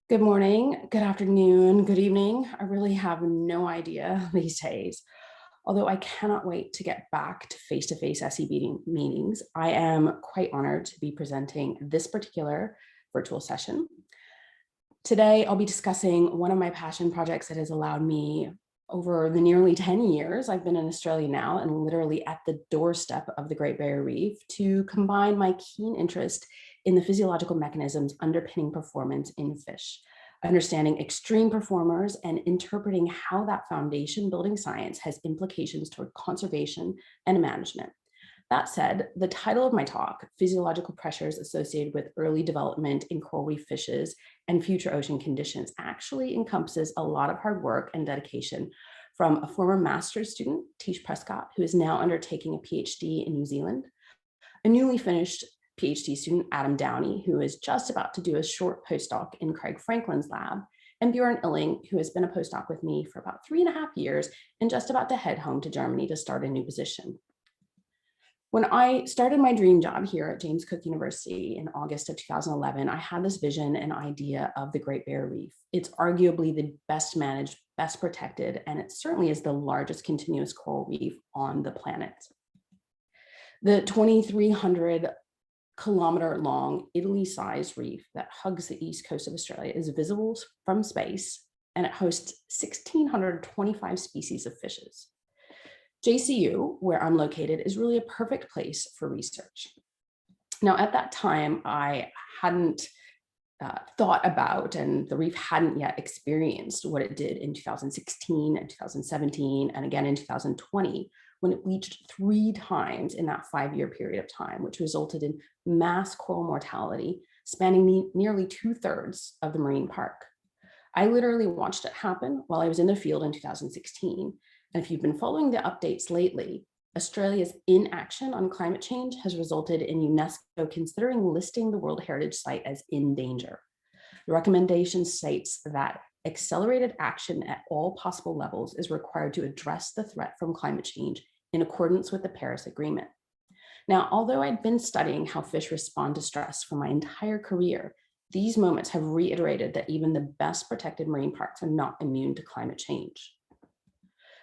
Good morning, good afternoon, good evening. I really have no idea these days. Although I cannot wait to get back to face-to-face SEB meetings, I am quite honored to be presenting this particular virtual session. Today, I'll be discussing one of my passion projects that has allowed me over the nearly 10 years I've been in Australia now and literally at the doorstep of the Great Barrier Reef to combine my keen interest in the physiological mechanisms underpinning performance in fish, understanding extreme performers and interpreting how that foundation building science has implications toward conservation and management. That said, the title of my talk, Physiological Pressures Associated with Early Development in Coral Reef Fishes and Future Ocean Conditions, actually encompasses a lot of hard work and dedication from a former master's student, Tish Prescott, who is now undertaking a PhD in New Zealand, a newly finished PhD student, Adam Downey, who is just about to do a short postdoc in Craig Franklin's lab, and Bjorn Illing, who has been a postdoc with me for about 3.5 years and just about to head home to Germany to start a new position. When I started my dream job here at James Cook University in August of 2011, I had this vision and idea of the Great Barrier Reef. It's arguably the best managed, best protected, and it certainly is the largest continuous coral reef on the planet. The 2,300 kilometer long Italy-sized reef that hugs the east coast of Australia is visible from space, and it hosts 1,625 species of fishes. JCU, where I'm located, is really a perfect place for research. Now, at that time, I hadn't thought about, and the reef hadn't yet experienced what it did in 2016 and 2017, and again in 2020, when it bleached 3 times in that 5-year period of time, which resulted in mass coral mortality, spanning nearly 2/3 of the marine park. I literally watched it happen while I was in the field in 2016. And if you've been following the updates lately, Australia's inaction on climate change has resulted in UNESCO considering listing the World Heritage Site as in danger. The recommendation states that accelerated action at all possible levels is required to address the threat from climate change in accordance with the Paris Agreement. Now, although I'd been studying how fish respond to stress for my entire career, these moments have reiterated that even the best protected marine parks are not immune to climate change.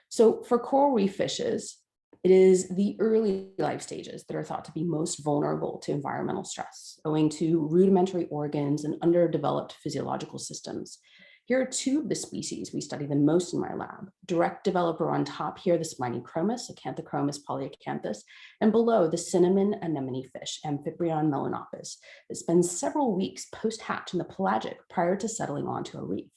So for coral reef fishes, it is the early life stages that are thought to be most vulnerable to environmental stress, owing to rudimentary organs and underdeveloped physiological systems. Here are 2 of the species we study the most in my lab. Direct developer on top here, the Spiny-chromis, Acanthochromis polyacanthus, and below the cinnamon anemone fish, Amphiprion melanopus, that spends several weeks post-hatch in the pelagic prior to settling onto a reef.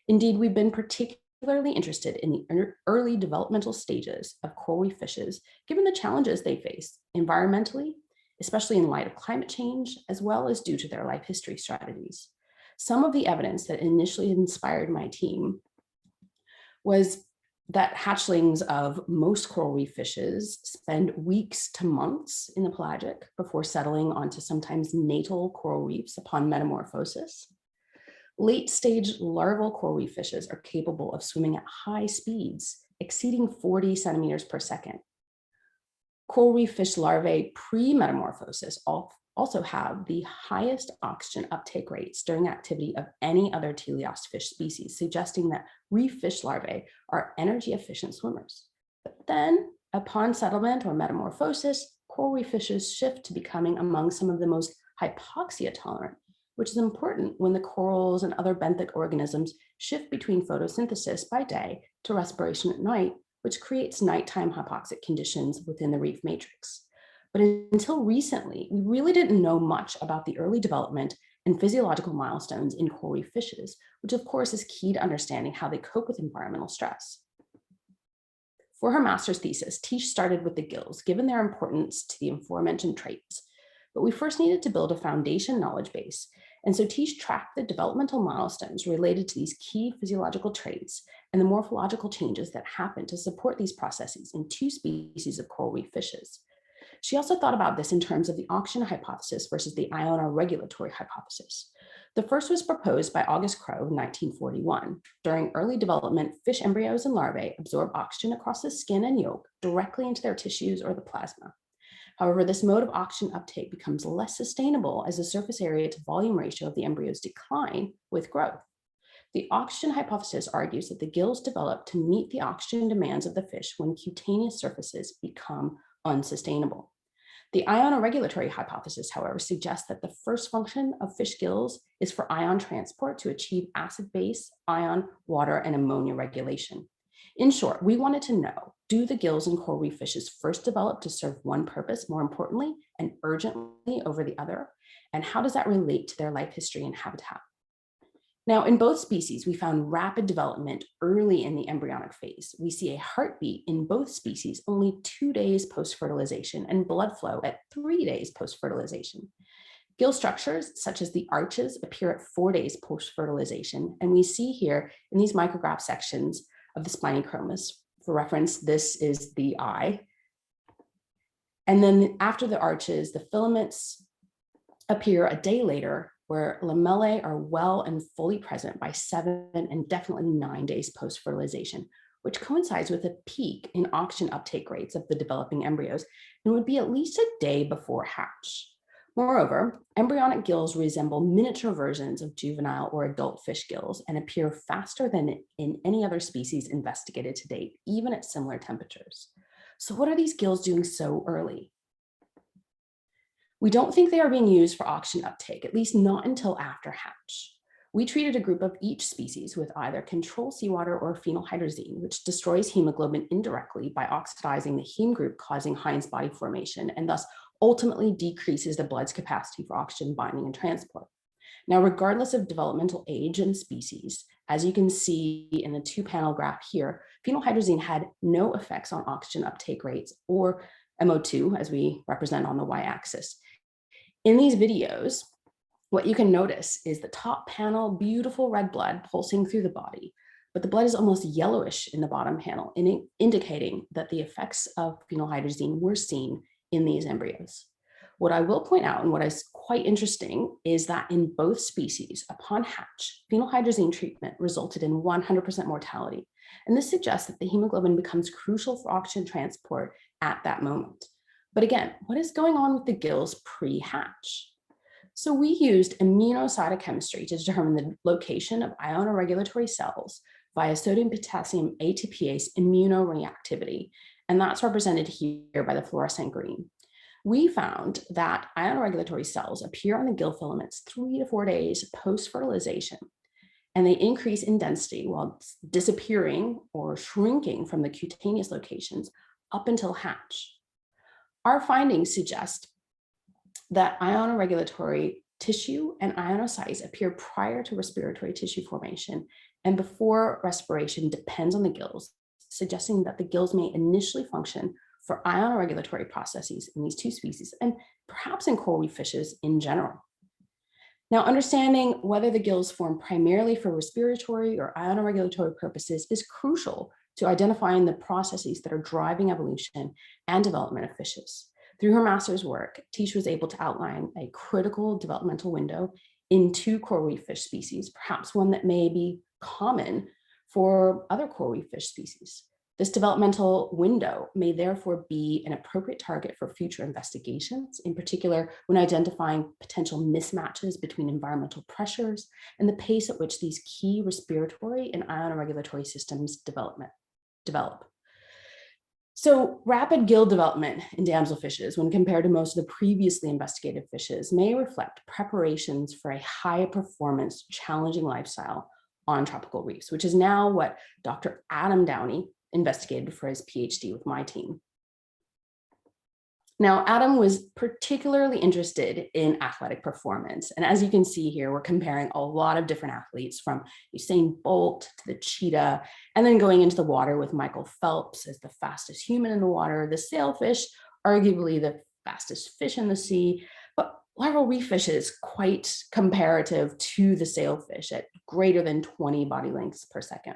Indeed, we've been particularly interested in the early developmental stages of coral reef fishes, given the challenges they face environmentally, especially in light of climate change, as well as due to their life history strategies. Some of the evidence that initially inspired my team was that hatchlings of most coral reef fishes spend weeks to months in the pelagic before settling onto sometimes natal coral reefs upon metamorphosis. Late-stage larval coral reef fishes are capable of swimming at high speeds, exceeding 40 centimeters per second. Coral reef fish larvae pre-metamorphosis also have the highest oxygen uptake rates during activity of any other teleost fish species, suggesting that reef fish larvae are energy-efficient swimmers. But then, upon settlement or metamorphosis, coral reef fishes shift to becoming among some of the most hypoxia-tolerant, which is important when the corals and other benthic organisms shift between photosynthesis by day to respiration at night, which creates nighttime hypoxic conditions within the reef matrix. But until recently, we really didn't know much about the early development and physiological milestones in coral reef fishes, which of course is key to understanding how they cope with environmental stress. For her master's thesis, Tish started with the gills, given their importance to the aforementioned traits. But we first needed to build a foundation knowledge base. And so Tish tracked the developmental milestones related to these key physiological traits and the morphological changes that happen to support these processes in 2 species of coral reef fishes. She also thought about this in terms of the oxygen hypothesis versus the ionoregulatory hypothesis. The first was proposed by August Crowe in 1941. During early development, fish embryos and larvae absorb oxygen across the skin and yolk directly into their tissues or the plasma. However, this mode of oxygen uptake becomes less sustainable as the surface area to volume ratio of the embryos decline with growth. The oxygen hypothesis argues that the gills develop to meet the oxygen demands of the fish when cutaneous surfaces become unsustainable. The ionoregulatory hypothesis, however, suggests that the first function of fish gills is for ion transport to achieve acid-base, ion, water, and ammonia regulation. In short, we wanted to know, do the gills in coral reef fishes first develop to serve one purpose more importantly and urgently over the other? And how does that relate to their life history and habitat? Now, in both species, we found rapid development early in the embryonic phase. We see a heartbeat in both species only 2 days post-fertilization and blood flow at 3 days post-fertilization. Gill structures, such as the arches, appear at 4 days post-fertilization, and we see here in these micrograph sections of the spiny chromis. For reference, this is the eye. And then after the arches, the filaments appear a day later, where lamellae are well and fully present by 7 and definitely 9 days post-fertilization, which coincides with a peak in oxygen uptake rates of the developing embryos and would be at least a day before hatch. Moreover, embryonic gills resemble miniature versions of juvenile or adult fish gills and appear faster than in any other species investigated to date, even at similar temperatures. So what are these gills doing so early? We don't think they are being used for oxygen uptake, at least not until after hatch. We treated a group of each species with either control seawater or phenylhydrazine, which destroys hemoglobin indirectly by oxidizing the heme group, causing Heinz body formation, and thus ultimately decreases the blood's capacity for oxygen binding and transport. Now, regardless of developmental age and species, as you can see in the 2-panel graph here, phenylhydrazine had no effects on oxygen uptake rates or MO2, as we represent on the y-axis. In these videos, what you can notice is the top panel, beautiful red blood pulsing through the body, but the blood is almost yellowish in the bottom panel, indicating that the effects of phenylhydrazine were seen in these embryos. What I will point out, and what is quite interesting, is that in both species, upon hatch, phenylhydrazine treatment resulted in 100% mortality. And this suggests that the hemoglobin becomes crucial for oxygen transport at that moment. But again, what is going on with the gills pre-hatch? So we used immunocytochemistry to determine the location of ionoregulatory cells via sodium potassium ATPase immunoreactivity, and that's represented here by the fluorescent green. We found that ionoregulatory cells appear on the gill filaments 3 to 4 days post-fertilization, and they increase in density while disappearing or shrinking from the cutaneous locations up until hatch. Our findings suggest that ionoregulatory tissue and ionocytes appear prior to respiratory tissue formation and before respiration depends on the gills, suggesting that the gills may initially function for ionoregulatory processes in these two species and perhaps in coral reef fishes in general. Now, understanding whether the gills form primarily for respiratory or ionoregulatory purposes is crucial to identifying the processes that are driving evolution and development of fishes. Through her master's work, Tish was able to outline a critical developmental window in 2 coral reef fish species, perhaps one that may be common for other coral reef fish species. This developmental window may therefore be an appropriate target for future investigations, in particular when identifying potential mismatches between environmental pressures and the pace at which these key respiratory and ionoregulatory systems develop. So rapid gill development in damselfishes, when compared to most of the previously investigated fishes, may reflect preparations for a high performance, challenging lifestyle on tropical reefs, which is now what Dr. Adam Downey investigated for his PhD with my team. Now, Adam was particularly interested in athletic performance. And as you can see here, we're comparing a lot of different athletes from Usain Bolt to the cheetah, and then going into the water with Michael Phelps as the fastest human in the water, the sailfish, arguably the fastest fish in the sea, but larval reef fish is quite comparative to the sailfish at greater than 20 body lengths per second.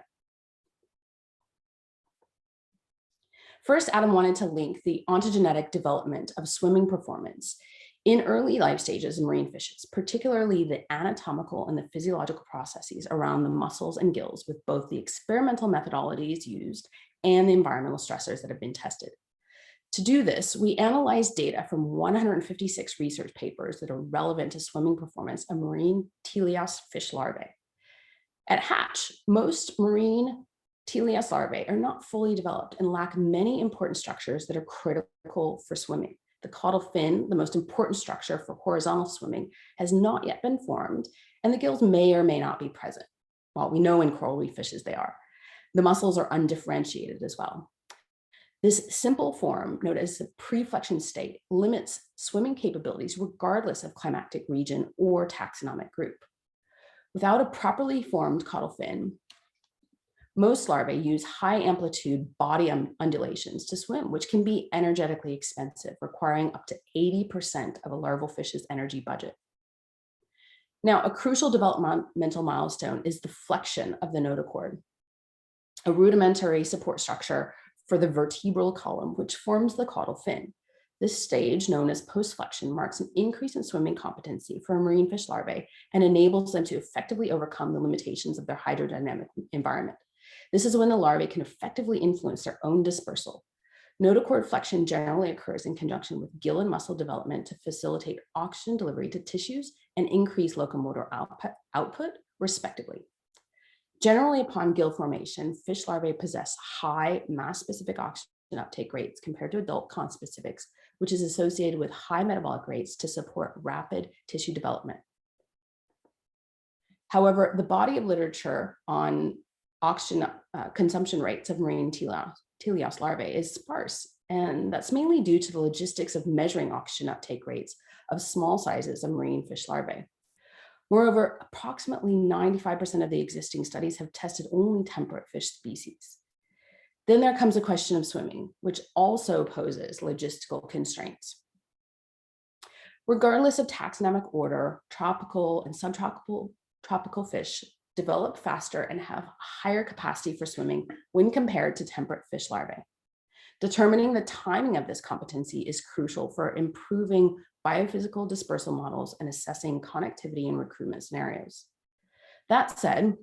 First, Adam wanted to link the ontogenetic development of swimming performance in early life stages in marine fishes, particularly the anatomical and the physiological processes around the muscles and gills with both the experimental methodologies used and the environmental stressors that have been tested. To do this, we analyzed data from 156 research papers that are relevant to swimming performance of marine teleost fish larvae. At hatch, most marine teleost larvae are not fully developed and lack many important structures that are critical for swimming. The caudal fin, the most important structure for horizontal swimming, has not yet been formed, and the gills may or may not be present. Well, we know in coral reef fishes they are. The muscles are undifferentiated as well. This simple form, known as the preflection state, limits swimming capabilities regardless of climatic region or taxonomic group. Without a properly formed caudal fin, most larvae use high amplitude body undulations to swim, which can be energetically expensive, requiring up to 80% of a larval fish's energy budget. Now, a crucial developmental milestone is the flexion of the notochord, a rudimentary support structure for the vertebral column, which forms the caudal fin. This stage, known as post-flexion, marks an increase in swimming competency for marine fish larvae and enables them to effectively overcome the limitations of their hydrodynamic environment. This is when the larvae can effectively influence their own dispersal. Notochord flexion generally occurs in conjunction with gill and muscle development to facilitate oxygen delivery to tissues and increase locomotor output, respectively. Generally, upon gill formation, fish larvae possess high mass-specific oxygen uptake rates compared to adult conspecifics, which is associated with high metabolic rates to support rapid tissue development. However, the body of literature on oxygen consumption rates of marine teleost larvae is sparse, and that's mainly due to the logistics of measuring oxygen uptake rates of small sizes of marine fish larvae. Moreover, approximately 95% of the existing studies have tested only temperate fish species. Then there comes the question of swimming, which also poses logistical constraints. Regardless of taxonomic order, tropical and subtropical fish develop faster and have higher capacity for swimming when compared to temperate fish larvae. Determining the timing of this competency is crucial for improving biophysical dispersal models and assessing connectivity and recruitment scenarios. That said,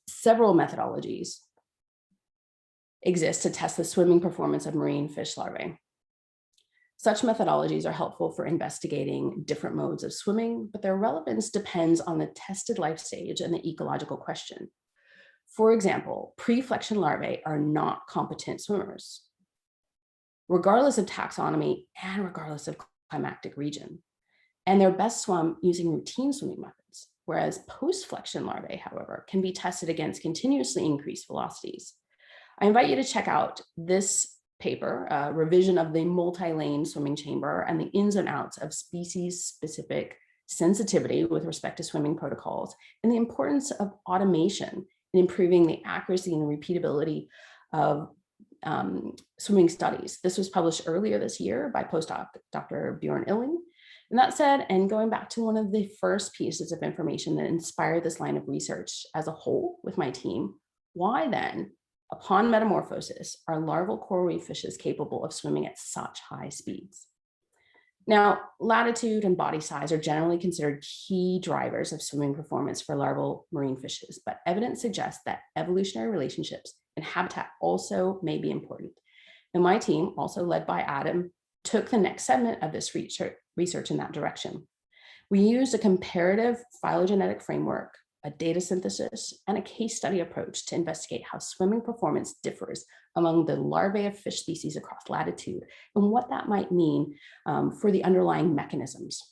several methodologies exist to test the swimming performance of marine fish larvae. Such methodologies are helpful for investigating different modes of swimming, but their relevance depends on the tested life stage and the ecological question. For example, preflexion larvae are not competent swimmers, regardless of taxonomy and regardless of climatic region, and they're best swum using routine swimming methods, whereas post-flexion larvae, however, can be tested against continuously increased velocities. I invite you to check out this paper, a revision of the multi-lane swimming chamber and the ins and outs of species-specific sensitivity with respect to swimming protocols, and the importance of automation in improving the accuracy and the repeatability of swimming studies. This was published earlier this year by postdoc Dr. Bjorn Illing. And that said, and going back to one of the first pieces of information that inspired this line of research as a whole with my team, why then, upon metamorphosis, are larval coral reef fishes capable of swimming at such high speeds? Now, latitude and body size are generally considered key drivers of swimming performance for larval marine fishes, but evidence suggests that evolutionary relationships and habitat also may be important. And my team, also led by Adam, took the next segment of this research in that direction. We used a comparative phylogenetic framework, a data synthesis, and a case study approach to investigate how swimming performance differs among the larvae of fish species across latitude and what that might mean for the underlying mechanisms.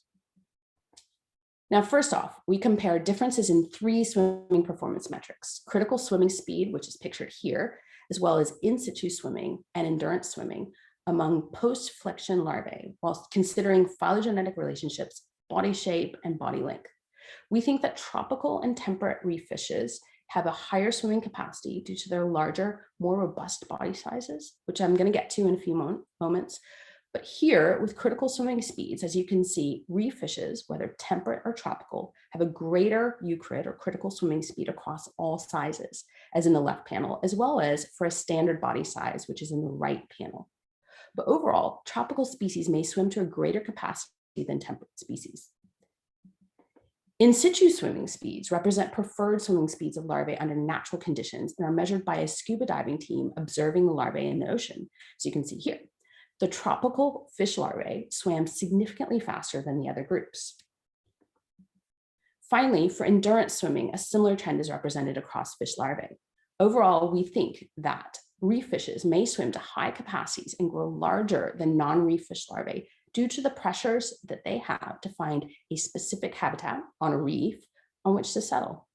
Now, first off, we compare differences in 3 swimming performance metrics: critical swimming speed, which is pictured here, as well as in situ swimming and endurance swimming among post-flexion larvae, while considering phylogenetic relationships, body shape, and body length. We think that tropical and temperate reef fishes have a higher swimming capacity due to their larger, more robust body sizes, which I'm going to get to in a few moments. But here, with critical swimming speeds, as you can see, reef fishes, whether temperate or tropical, have a greater eucrit or critical swimming speed across all sizes, as in the left panel, as well as for a standard body size, which is in the right panel. But overall, tropical species may swim to a greater capacity than temperate species. In situ swimming speeds represent preferred swimming speeds of larvae under natural conditions and are measured by a scuba diving team observing the larvae in the ocean, as you can see here. The tropical fish larvae swam significantly faster than the other groups. Finally, for endurance swimming, a similar trend is represented across fish larvae. Overall, we think that reef fishes may swim to high capacities and grow larger than non-reef fish larvae due to the pressures that they have to find a specific habitat on a reef on which to settle.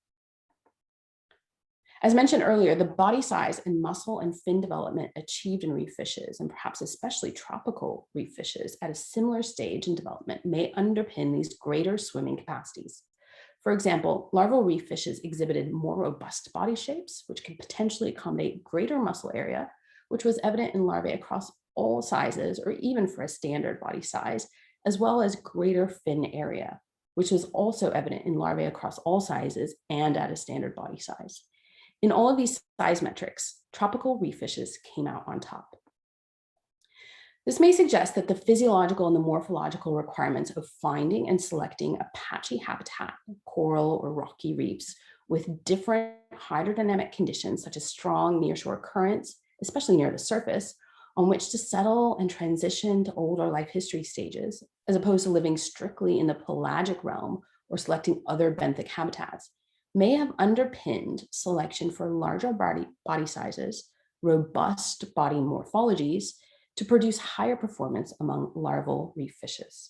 As mentioned earlier, the body size and muscle and fin development achieved in reef fishes, and perhaps especially tropical reef fishes at a similar stage in development, may underpin these greater swimming capacities. For example, larval reef fishes exhibited more robust body shapes, which could potentially accommodate greater muscle area, which was evident in larvae across all sizes, or even for a standard body size, as well as greater fin area, which was also evident in larvae across all sizes and at a standard body size. In all of these size metrics, tropical reef fishes came out on top. This may suggest that the physiological and the morphological requirements of finding and selecting a patchy habitat, coral or rocky reefs, with different hydrodynamic conditions such as strong nearshore currents, especially near the surface, on which to settle and transition to older life history stages, as opposed to living strictly in the pelagic realm or selecting other benthic habitats, may have underpinned selection for larger body sizes, robust body morphologies, to produce higher performance among larval reef fishes.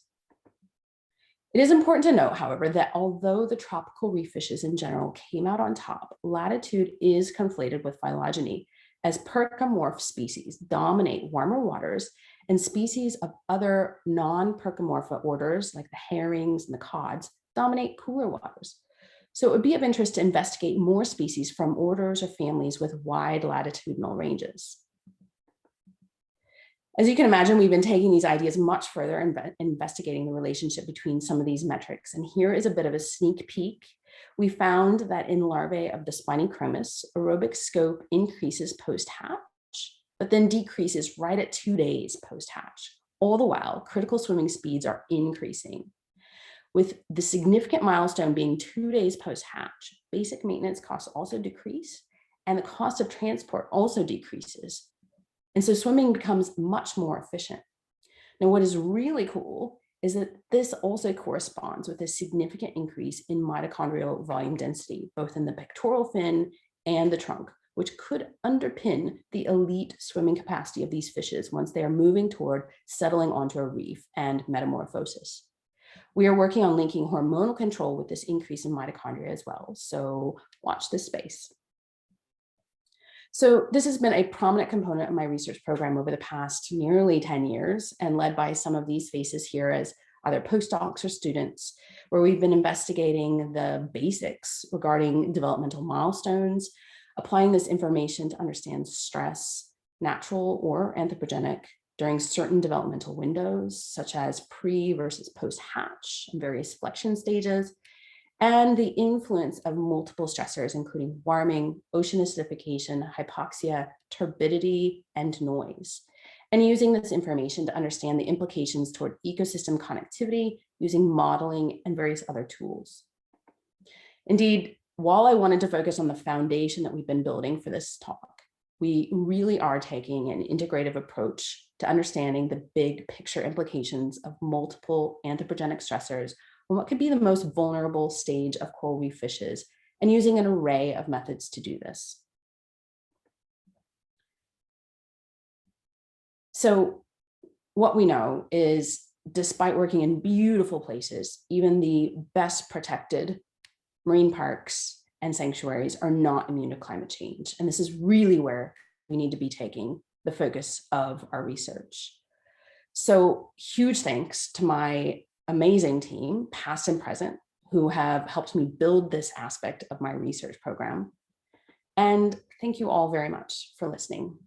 It is important to note, however, that although the tropical reef fishes in general came out on top, latitude is conflated with phylogeny, as percomorph species dominate warmer waters and species of other non-percomorpha orders like the herrings and the cods dominate cooler waters. So it would be of interest to investigate more species from orders or families with wide latitudinal ranges. As you can imagine, we've been taking these ideas much further and investigating the relationship between some of these metrics. And here is a bit of a sneak peek. We found that in larvae of the spiny chromis, aerobic scope increases post-hatch, but then decreases right at 2 days post-hatch. All the while, critical swimming speeds are increasing. With the significant milestone being 2 days post-hatch, basic maintenance costs also decrease, and the cost of transport also decreases. And so swimming becomes much more efficient. Now, what is really cool is that this also corresponds with a significant increase in mitochondrial volume density, both in the pectoral fin and the trunk, which could underpin the elite swimming capacity of these fishes once they are moving toward settling onto a reef and metamorphosis. We are working on linking hormonal control with this increase in mitochondria as well, so watch this space. So this has been a prominent component of my research program over the past nearly 10 years, and led by some of these faces here as either postdocs or students, where we've been investigating the basics regarding developmental milestones, applying this information to understand stress, natural or anthropogenic, during certain developmental windows, such as pre versus post-hatch and various flexion stages, and the influence of multiple stressors, including warming, ocean acidification, hypoxia, turbidity, and noise. And using this information to understand the implications toward ecosystem connectivity using modeling and various other tools. Indeed, while I wanted to focus on the foundation that we've been building for this talk, we really are taking an integrative approach to understanding the big picture implications of multiple anthropogenic stressors on what could be the most vulnerable stage of coral reef fishes, and using an array of methods to do this. So what we know is, despite working in beautiful places, even the best protected marine parks and sanctuaries are not immune to climate change. And this is really where we need to be taking the focus of our research. So huge thanks to my amazing team, past and present, who have helped me build this aspect of my research program. And thank you all very much for listening.